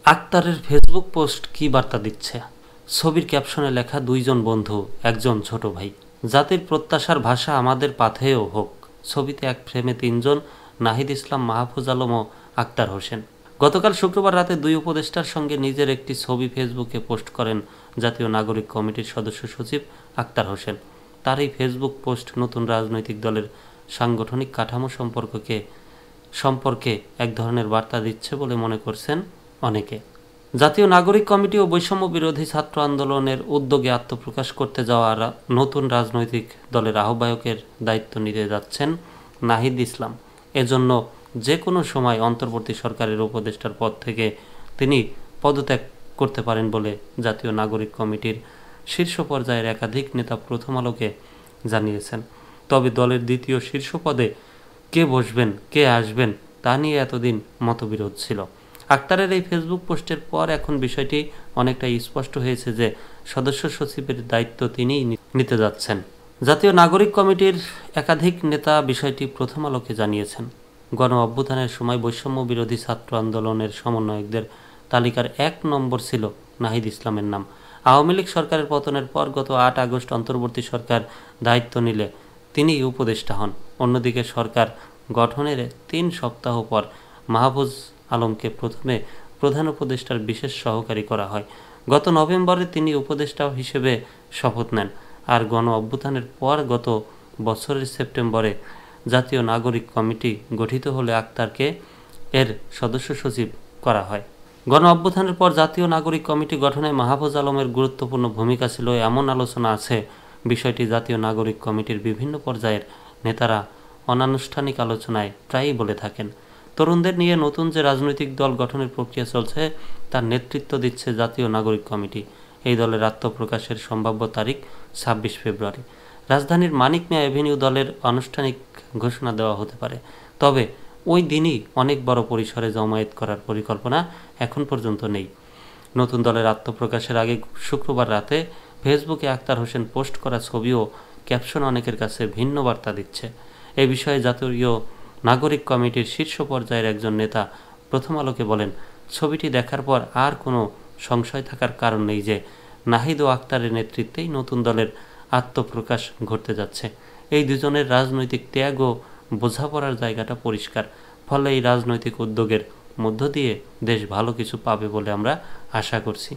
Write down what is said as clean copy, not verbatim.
আক্তারের Facebook post কী বার্তা দিচ্ছে? ছবির ক্যাপশনে লেখা দুইজন বন্ধু, একজন ছোট ভাই। জাতির প্রত্যাশার ভাষা আমাদের পাথেয় হোক। ছবিতে এক ফ্রেমে তিনজন, নাহিদ ইসলাম, মাহফুজ আলম ও আক্তার হোসেন। গতকাল শুক্রবার রাতে দুই উপদেষ্টার সঙ্গে নিজের একটি ছবি ফেসবুকে পোস্ট করেন জাতীয় নাগরিক কমিটির সদস্য সচিব আক্তার হোসেন। তার এই ফেসবুক পোস্ট নতুন রাজনৈতিক দলের সাংগঠনিক কাঠামো সম্পর্কে এক ধরনের বার্তা দিচ্ছে বলে মনে করছেন অনেকে। জাতীয় নাগরিক কমিটি ও বৈষম্য বিরোধী ছাত্র আন্দোলনের উদ্যোগে আত্মপ্রকাশ করতে যাওয়া নতুন রাজনৈতিক দলের আহ্বায়কের দায়িত্ব নিতে যাচ্ছেন নাহিদ ইসলাম। এজন্য যে কোনো সময় অন্তর্বর্তী সরকারের উপদেষ্টার পদ থেকে তিনি পদত্যাগ করতে পারেন বলে জাতীয় নাগরিক কমিটির শীর্ষ পর্যায়ের একাধিক নেতা প্রথম আলোকে জানিয়েছেন। তবে দলের দ্বিতীয় শীর্ষ পদে কে বসবেন, কে আসবেন তা নিয়ে এতদিন মতবিরোধ ছিল। আক্তারের এই ফেসবুক পোস্টের পর এখন বিষয়টি অনেকটা স্পষ্ট হয়েছে যে সদস্য সচিবের দায়িত্ব তিনিই নিতে যাচ্ছেন। জাতীয় নাগরিক কমিটির একাধিক নেতা বিষয়টি প্রথম আলোকে জানিয়েছেন। গণ অভ্যুত্থানের সময় বৈষম্য বিরোধী ছাত্র আন্দোলনের সমন্বয়কদের তালিকার ১ নম্বর ছিল নাহিদ ইসলামের নাম। আওয়ামী লীগ সরকারের পতনের পর গত ৮ আগস্ট অন্তর্বর্তী সরকার দায়িত্ব নিলে তিনি উপদেষ্টা হন। অন্যদিকে সরকার গঠনের ৩ সপ্তাহ পর মাহফুজ আলমকে প্রথমে প্রধান উপদেষ্টার বিশেষ সহকারী করা হয়। গত নভেম্বরে তিনি উপদেষ্টা হিসেবে শপথ নেন। আর গণ অভ্যুত্থানের পর গত বছরের সেপ্টেম্বরে জাতীয় নাগরিক কমিটি গঠিত হলে আক্তারকে এর সদস্য সচিব করা হয়। গণ অভ্যুত্থানের পর জাতীয় নাগরিক কমিটি গঠনে মাহফুজ আলমের গুরুত্বপূর্ণ ভূমিকা ছিল এমন আলোচনা আছে। বিষয়টি জাতীয় নাগরিক কমিটির বিভিন্ন পর্যায়ের নেতারা অনানুষ্ঠানিক আলোচনায় প্রায়ই বলে থাকেন। তরুণদের নিয়ে নতুন যে রাজনৈতিক দল গঠনের প্রক্রিয়া চলছে তার নেতৃত্ব দিচ্ছে জাতীয় নাগরিক কমিটি। এই দলের আত্মপ্রকাশের সম্ভাব্য তারিখ ২৬ ফেব্রুয়ারি। রাজধানীর মানিক মিয়া এভিনিউ দলের আনুষ্ঠানিক ঘোষণা দেওয়া হতে পারে। তবে ওই দিনই অনেক বড় পরিসরে জমায়েত করার পরিকল্পনা এখন পর্যন্ত নেই। নতুন দলের আত্মপ্রকাশের আগে শুক্রবার রাতে ফেসবুকে আক্তার হোসেন পোস্ট করা ছবি ও ক্যাপশন অনেকের কাছে ভিন্ন বার্তা দিচ্ছে। এ বিষয়ে জাতীয় নাগরিক কমিটির শীর্ষ পর্যায়ের একজন নেতা প্রথম আলোকে বলেন, ছবিটি দেখার পর আর কোনো সংশয় থাকার কারণ নেই যে নাহিদ ও আক্তারের নেতৃত্বেই নতুন দলের আত্মপ্রকাশ ঘটতে যাচ্ছে। এই দুজনের রাজনৈতিক ত্যাগ ও বোঝাপড়ার জায়গাটা পরিষ্কার। ফলে এই রাজনৈতিক উদ্যোগের মধ্য দিয়ে দেশ ভালো কিছু পাবে বলে আমরা আশা করছি।